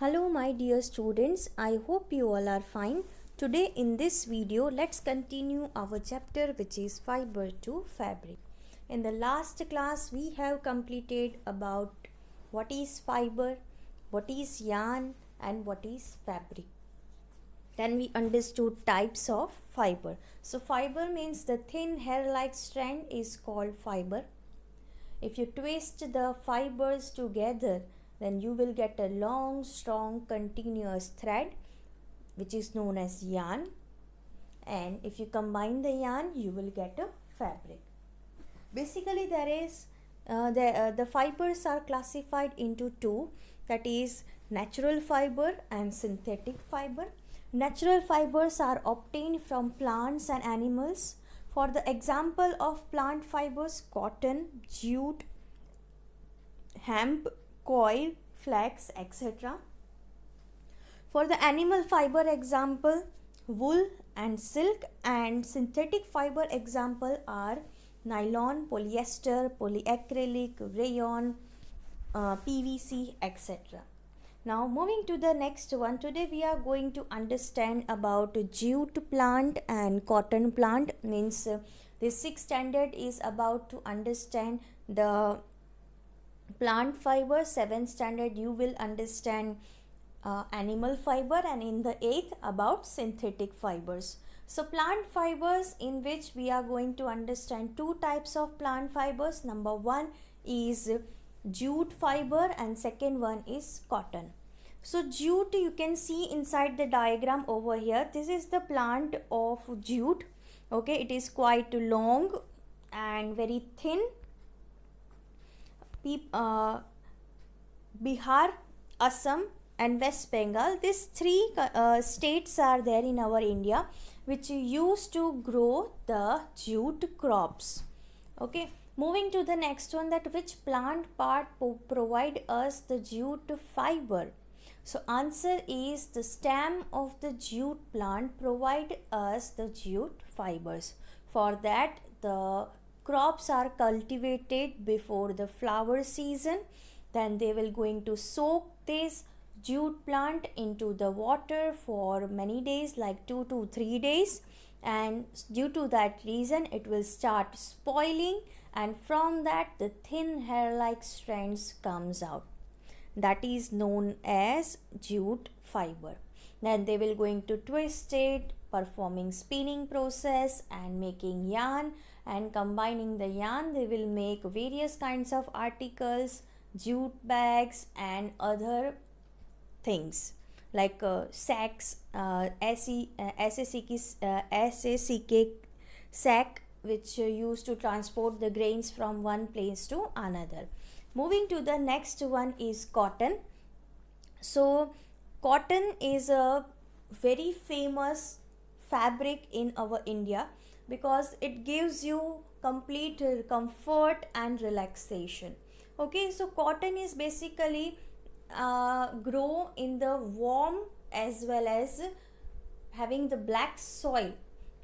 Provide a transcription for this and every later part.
Hello my dear students, I hope you all are fine. Today in this video, let's continue our chapter which is fiber to fabric. In the last class, we have completed about what is fiber, what is yarn and what is fabric. Then we understood types of fiber. So fiber means the thin hair-like strand is called fiber. If you twist the fibers together, then you will get a long, strong, continuous thread which is known as yarn. And if you combine the yarn, you will get a fabric. Basically, the fibers are classified into two, that is natural fiber and synthetic fiber. Natural fibers are obtained from plants and animals. For the example of plant fibers, cotton, jute, hemp, coir, flax, etc. For the animal fiber example, wool and silk, and synthetic fiber example are nylon, polyester, polyacrylic, rayon, PVC, etc. Now moving to the next one, today we are going to understand about jute plant and cotton plant. Means this 6th standard is about to understand the plant fiber. 7th standard you will understand animal fiber, and in the 8th about synthetic fibers. So plant fibers, in which we are going to understand two types of plant fibers. Number one is jute fiber and second one is cotton. So jute, you can see inside the diagram over here, this is the plant of jute. Okay, it is quite long and very thin. Bihar, Assam and West Bengal, these three states are there in our India which used to grow the jute crops. Okay, moving to the next one, that which plant part provide us the jute fiber. So answer is the stem of the jute plant provide us the jute fibers. For that, the crops are cultivated before the flower season. Then they will going to soak this jute plant into the water for many days, like 2 to 3 days, and due to that reason it will start spoiling, and from that the thin hair-like strands comes out. That is known as jute fiber. Then they will going to twist it, performing spinning process and making yarn, and combining the yarn they will make various kinds of articles, jute bags and other things like sacks, SACK sack, which used to transport the grains from one place to another. Moving to the next one is cotton. So cotton is a very famous fabric in our India because it gives you complete comfort and relaxation. Okay, so cotton is basically grow in the warm as well as having the black soil.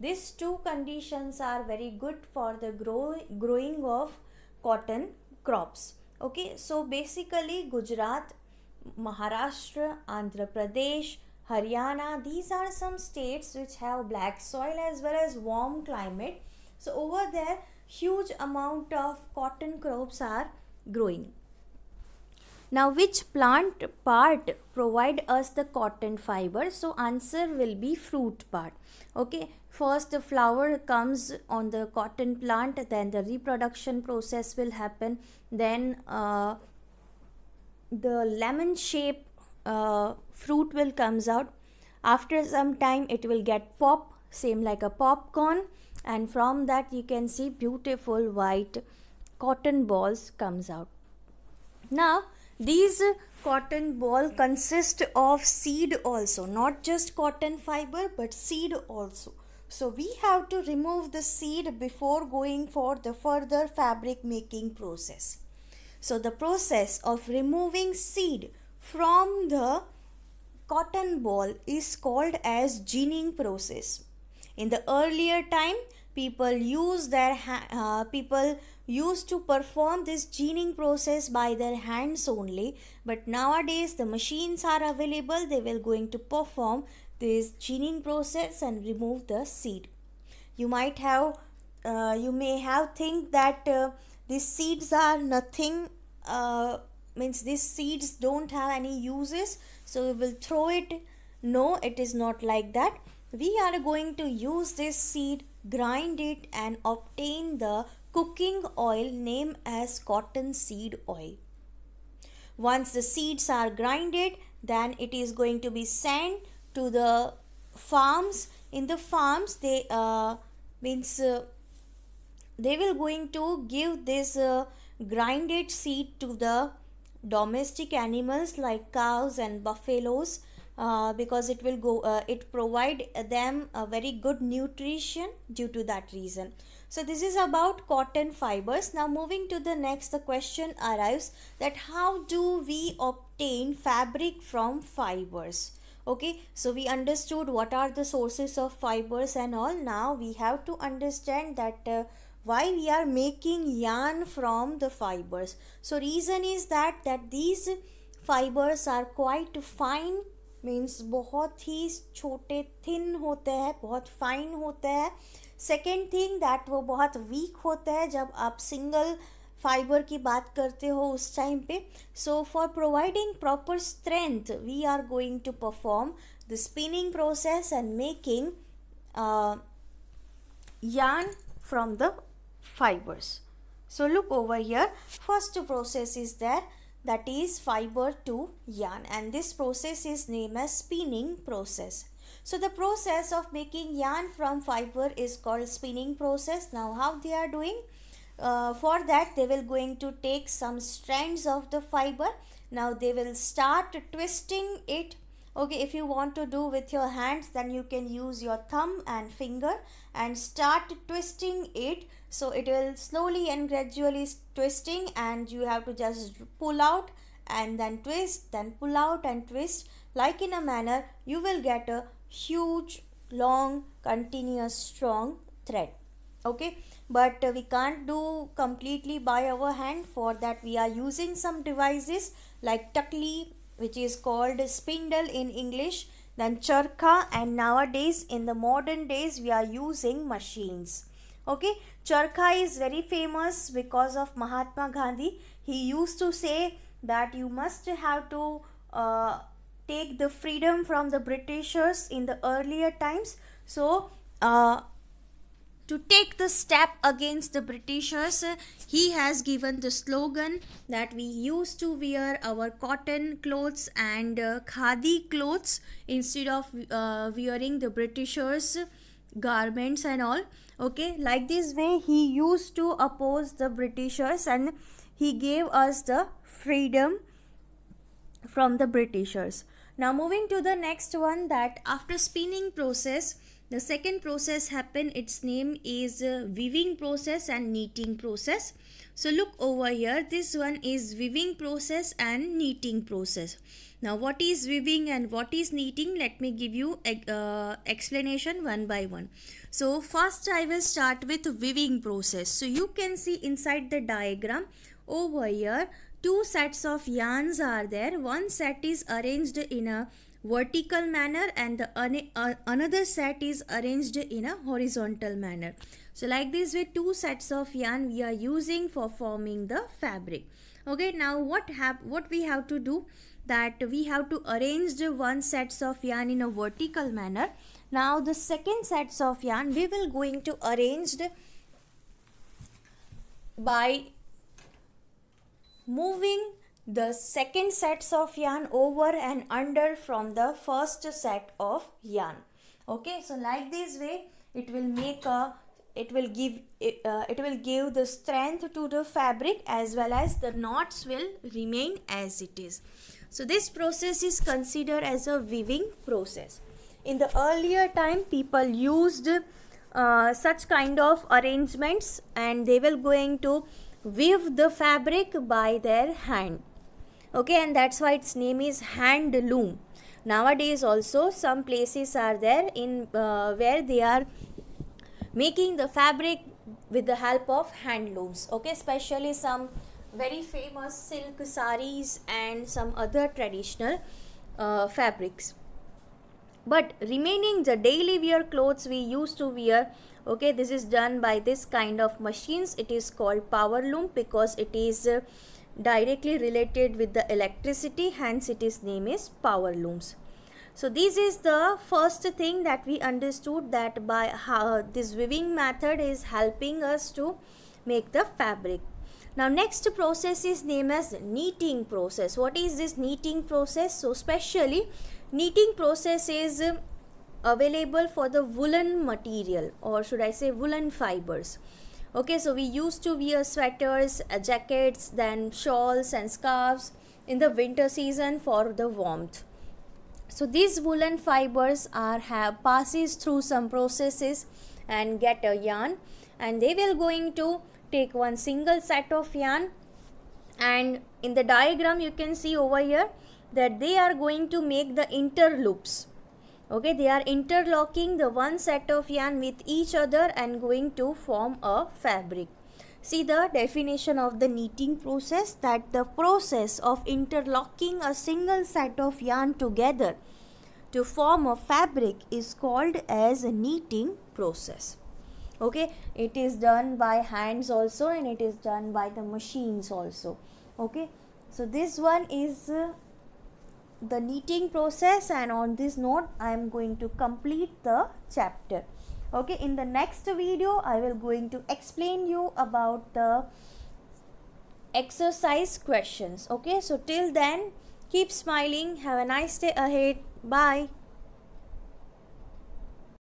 These two conditions are very good for the growing of cotton crops. Okay, so basically Gujarat, Maharashtra, Andhra Pradesh, Haryana, these are some states which have black soil as well as warm climate. So over there huge amount of cotton crops are growing. Now which plant part provide us the cotton fiber? So answer will be fruit part. Okay, first the flower comes on the cotton plant, then the reproduction process will happen, then the lemon shape fruit will comes out. After some time it will get pop, same like a popcorn, and from that you can see beautiful white cotton balls comes out. Now these cotton ball consist of seed also, not just cotton fiber but seed also. So we have to remove the seed before going for the further fabric making process. So the process of removing seed from the cotton ball is called as ginning process. In the earlier time, people use used to perform this ginning process by their hands only, but nowadays the machines are available. They will going to perform this ginning process and remove the seed. You may have think that these seeds are nothing, means these seeds don't have any uses, so we will throw it. No, it is not like that. We are going to use this seed, grind it and obtain the cooking oil named as cotton seed oil. Once the seeds are grinded, then it is going to be sent to the farms. In the farms, they will going to give this grinded seed to the domestic animals like cows and buffaloes, because it provide them a very good nutrition due to that reason. So this is about cotton fibers. Now moving to the next, the question arrives that how do we obtain fabric from fibers? Okay, so we understood what are the sources of fibers and all. Now we have to understand that why we are making yarn from the fibers. So reason is that these fibers are quite fine, means बहुत ही छोटे thin होते हैं, बहुत fine होते हैं. Second thing that वो बहुत week होता है जब आप सिंगल फाइबर की बात करते हो उस टाइम पे. So for providing proper strength we are going to perform the spinning process and making yarn from the fibers. So look over here, first process is there, that is fiber to yarn, and this process is named as spinning process. So the process of making yarn from fiber is called spinning process. Now how they are doing? For that they will going to take some strands of the fiber. Now they will start twisting it. Okay, if you want to do with your hands, then you can use your thumb and finger and start twisting it. So it will slowly and gradually twisting, and you have to just pull out and then twist, then pull out and twist. Like in a manner, you will get a huge, long, continuous, strong thread. Okay, but we can't do completely by our hand. For that we are using some devices like takli, which is called spindle in English, then charkha, and nowadays in the modern days we are using machines. Okay, charkha is very famous because of Mahatma Gandhi. He used to say that you must have to take the freedom from the Britishers in the earlier times. So to take the step against the Britishers, he has given the slogan that we used to wear our cotton clothes and khadi clothes instead of wearing the Britishers garments and all. Okay, like this way he used to oppose the Britishers and he gave us the freedom from the Britishers. Now moving to the next one, that after spinning process, the second process happen. Its name is weaving process and knitting process. So look over here, this one is weaving process and knitting process. Now what is weaving and what is knitting? Let me give you explanation one by one. So first I will start with weaving process. So you can see inside the diagram over here, two sets of yarns are there. One set is arranged in a vertical manner and the another set is arranged in a horizontal manner. So like this way, two sets of yarn we are using for forming the fabric. Okay, now what we have to do, that we have to arrange the one sets of yarn in a vertical manner. Now the second sets of yarn we will going to arrange by moving the second sets of yarn over and under from the first set of yarn. Okay, so like this way it will make it will give the strength to the fabric, as well as the knots will remain as it is. So this process is considered as a weaving process. In the earlier time, people used such kind of arrangements and they will going to weave the fabric by their hand. Okay, and that's why its name is hand loom. Nowadays also some places are there in where they are making the fabric with the help of hand looms. Okay, especially some very famous silk saris and some other traditional fabrics. But remaining the daily wear clothes we used to wear, okay, this is done by this kind of machines. It is called power loom because it is directly related with the electricity, hence its name is power looms. So this is the first thing that we understood, that by how this weaving method is helping us to make the fabric. Now next process is named as knitting process. What is this knitting process? So specially knitting process is available for the woolen material, or should I say woolen fibers. Okay, so we used to wear sweaters, jackets, then shawls and scarves in the winter season for the warmth. So these woolen fibers passes through some processes and get a yarn, and they will going to take one single set of yarn, and in the diagram you can see over here that they are going to make the interloops. Okay, they are interlocking the one set of yarn with each other and going to form a fabric. See the definition of the knitting process, that the process of interlocking a single set of yarn together to form a fabric is called as a knitting process. Okay, it is done by hands also and it is done by the machines also. Okay, so this one is the knitting process, and on this note I am going to complete the chapter. Okay, in the next video I will going to explain you about the exercise questions. Okay, so till then keep smiling, have a nice day ahead, bye.